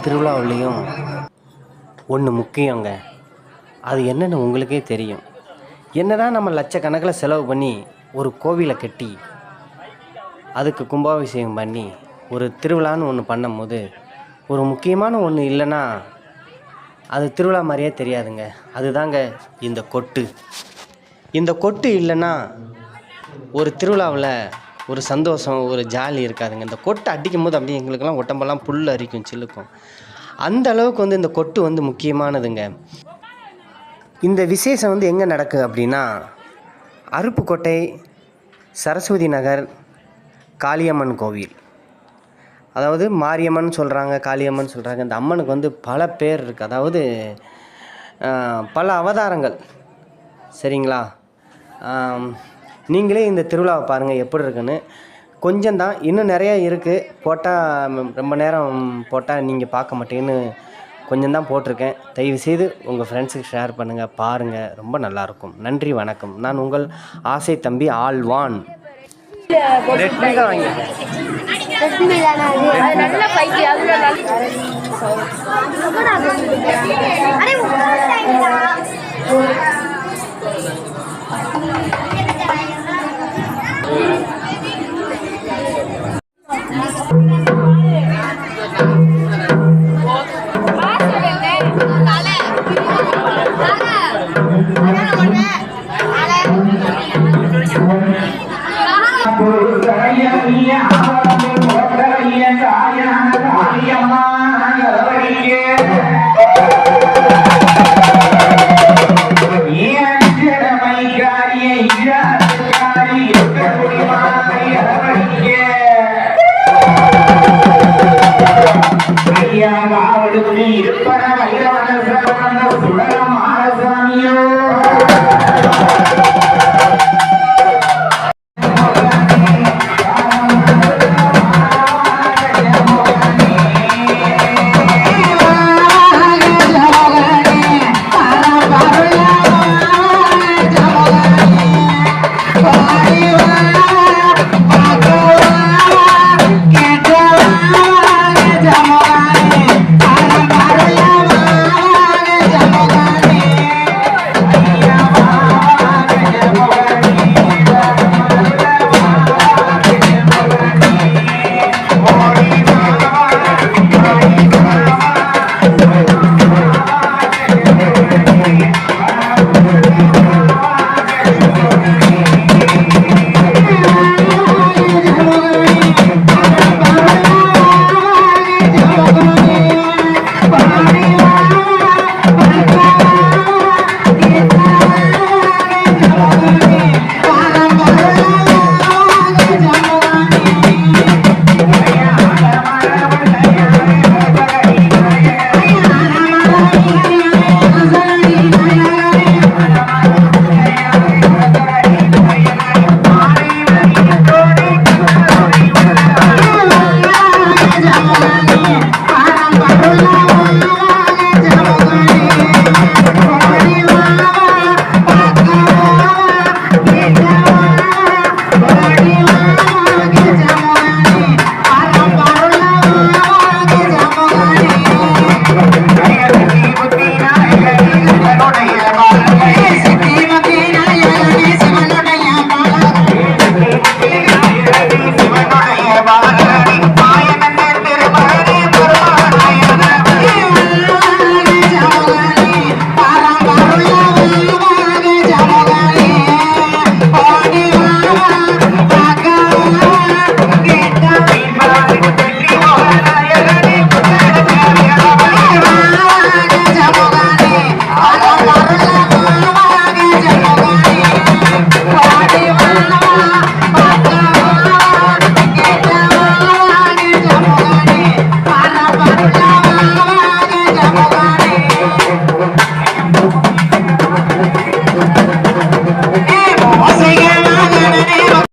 திருவிழாவிலையும் ஒன்று முக்கியங்க. அது என்னென்னு உங்களுக்கே தெரியும். என்னதான் நம்ம லட்சக்கணக்கில் செலவு பண்ணி ஒரு கோவிலை கட்டி அதுக்கு கும்பாபிஷேகம் பண்ணி ஒரு திருவிழான்னு ஒன்று பண்ணும்போது ஒரு முக்கியமான ஒன்று இல்லைன்னா அது திருவிழா மாதிரியே தெரியாதுங்க. அதுதாங்க இந்த கொட்டு. இந்த கொட்டு இல்லைன்னா ஒரு திருவிழாவில் ஒரு சந்தோஷம், ஒரு ஜாலி இருக்காதுங்க. இந்த கொட்டை அடிக்கும் போது அப்படியே எங்களுக்கெல்லாம் உடம்பெல்லாம் புல் அரிக்கும், சில்லுக்கும். அந்த அளவுக்கு இந்த கொட்டு முக்கியமானதுங்க. இந்த விசேஷம் எங்கே நடக்குது அப்படின்னா, அருப்புக்கோட்டை சரஸ்வதி நகர் காளியம்மன் கோவில். அதாவது மாரியம்மன் சொல்கிறாங்க, காளியம்மன் சொல்கிறாங்க. இந்த அம்மனுக்கு பல பேர் இருக்குது. அதாவது பல அவதாரங்கள். சரிங்களா? நீங்களே இந்த திருவிழாவை பாருங்கள் எப்படி இருக்குன்னு. கொஞ்சம் தான், இன்னும் நிறையா இருக்குது. போட்டால் ரொம்ப நேரம் போட்டால் நீங்கள் பார்க்க மாட்டீங்கன்னு கொஞ்சம் தான் போட்டிருக்கேன். தயவுசெய்து உங்கள் ஃப்ரெண்ட்ஸுக்கு ஷேர் பண்ணுங்கள், பாருங்கள். ரொம்ப நல்லாயிருக்கும். நன்றி, வணக்கம். நான் உங்கள் ஆசை தம்பி ஆழ்வான். ரெட்மி தான் வாங்கியிருக்கேன். அरे